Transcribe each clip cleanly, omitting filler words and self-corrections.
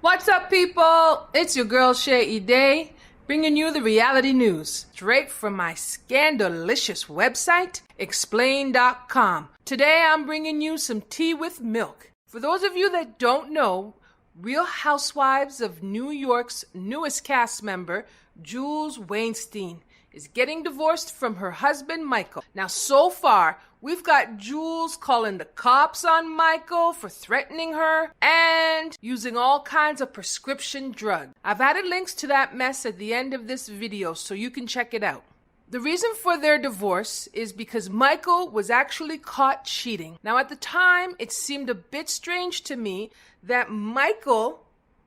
What's up, people? It's your girl Shay Day, bringing you the reality news straight from my scandalicious website, explain.com. Today I'm bringing you some tea with milk. For those of you that don't know, Real Housewives of New York's newest cast member, Jules Wainstein, is getting divorced from her husband, Michael. Now, so far, we've got Jules calling the cops on Michael for threatening her and using all kinds of prescription drugs. I've added links to that mess at the end of this video so you can check it out. The reason for their divorce is because Michael was actually caught cheating. Now, at the time, it seemed a bit strange to me that Michael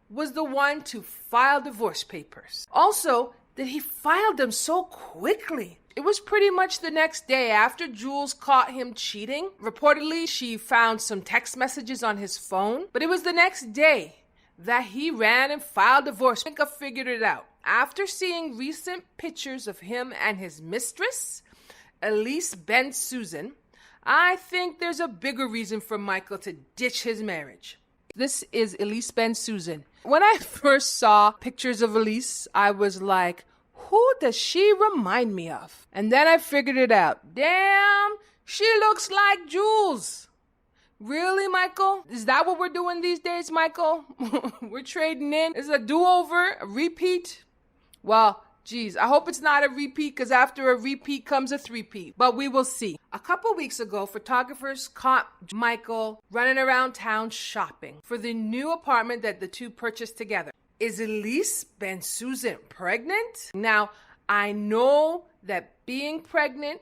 was the one to file divorce papers. Also, that he filed them so quickly. It was pretty much the next day after Jules caught him cheating. Reportedly, she found some text messages on his phone, but it was the next day that he ran and filed divorce. I think I figured it out. After seeing recent pictures of him and his mistress, ELYSE BENSUSAN, I think there's a bigger reason for Michael to ditch his marriage. This is ELYSE BENSUSAN. When I first saw pictures of ELYSE, I was like, who does she remind me of? And then I figured it out. Damn, she looks like Jules. Really, Michael? Is that what we're doing these days, Michael? We're trading in? Is it a do-over, a repeat? Well, geez, I hope it's not a repeat, because after a repeat comes a three-peat. But we will see. A couple weeks ago, photographers caught Michael running around town shopping for the new apartment that the two purchased together. Is ELYSE BENSUSAN pregnant? Now, I know that being pregnant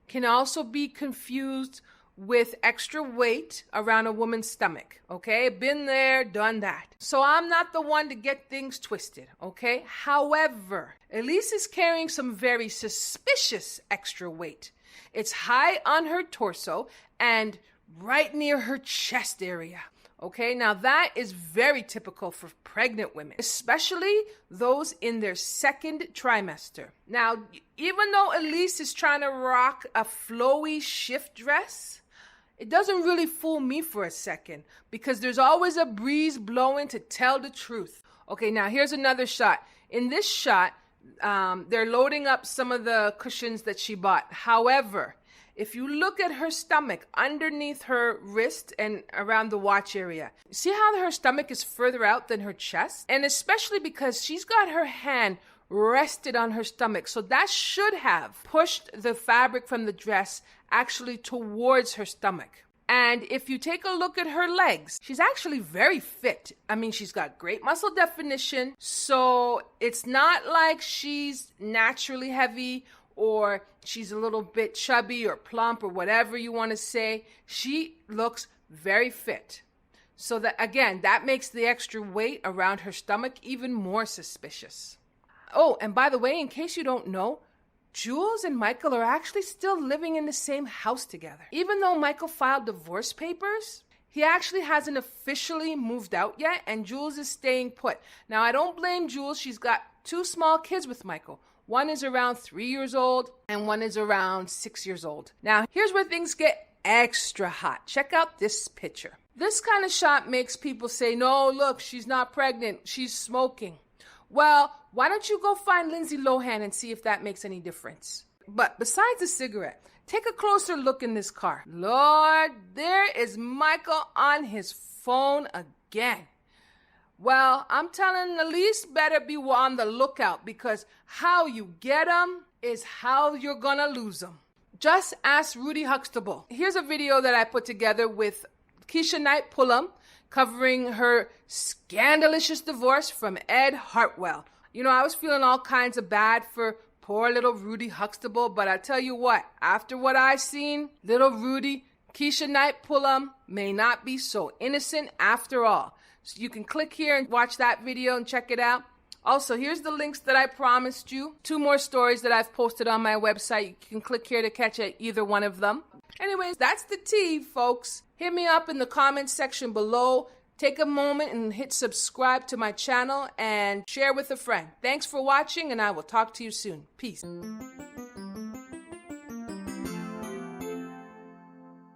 can also be confused with extra weight around a woman's stomach, okay? Been there, done that. So I'm not the one to get things twisted, okay? However, ELYSE is carrying some very suspicious extra weight. It's high on her torso and right near her chest area. Okay, now that is very typical for pregnant women, especially those in their second trimester. Now, even though ELYSE is trying to rock a flowy shift dress, it doesn't really fool me for a second, because there's always a breeze blowing to tell the truth. Okay, now here's another shot. In this shot, they're loading up some of the cushions that she bought. However, if you look at her stomach underneath her wrist and around the watch area, see how her stomach is further out than her chest? And especially because she's got her hand rested on her stomach. So that should have pushed the fabric from the dress actually towards her stomach. And if you take a look at her legs, she's actually very fit. I mean, she's got great muscle definition. So it's not like she's naturally heavy or she's a little bit chubby or plump or whatever you want to say. She looks very fit. So that, again, that makes the extra weight around her stomach even more suspicious. Oh, and by the way, in case you don't know, Jules and Michael are actually still living in the same house together. Even though Michael filed divorce papers, he actually hasn't officially moved out yet, and Jules is staying put. Now, I don't blame Jules. She's got two small kids with Michael. One is around 3 years old and one is around 6 years old. Now, here's where things get extra hot. Check out this picture. This kind of shot makes people say, no, look, she's not pregnant. She's smoking. Well, why don't you go find Lindsay Lohan and see if that makes any difference? But besides the cigarette, take a closer look in this car. Lord, there is Michael on his phone again. Well, I'm telling ELYSE better be on the lookout, because how you get them is how you're gonna lose them. Just ask Rudy Huxtable. Here's a video that I put together with Keisha Knight Pullum covering her scandalicious divorce from Ed Hartwell. You know, I was feeling all kinds of bad for poor little Rudy Huxtable, but I tell you what, after what I've seen, little Rudy, Keisha Knight Pullum may not be so innocent after all. So you can click here and watch that video and check it out. Also, here's the links that I promised you. 2 more stories that I've posted on my website. You can click here to catch either one of them. Anyways, that's the tea, folks. Hit me up in the comments section below. Take a moment and hit subscribe to my channel and share with a friend. Thanks for watching, and I will talk to you soon. Peace.